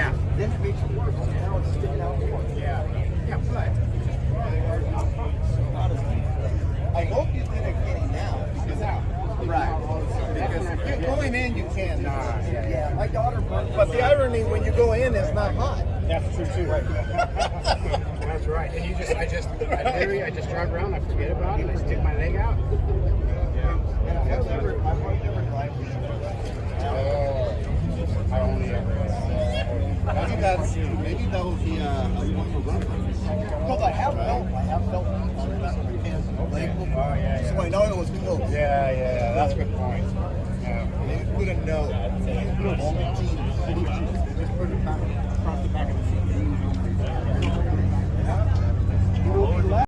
Yeah. Then it makes it worse. Now it's sticking out more. Yeah. Yeah, but I hope you did it getting out. Because right. Because going in, you can't. yeah, my daughter burned. But the irony, when you go in, it's not hot. That's true too. That's right. And I just drive around, I forget about it, I stick my leg out. I've never drive. I only ever. Maybe that will be a point of reference. Because I have felt on that leg before. So I know it was close. Yeah, that's a good point. Yeah. Maybe put a note. Just put a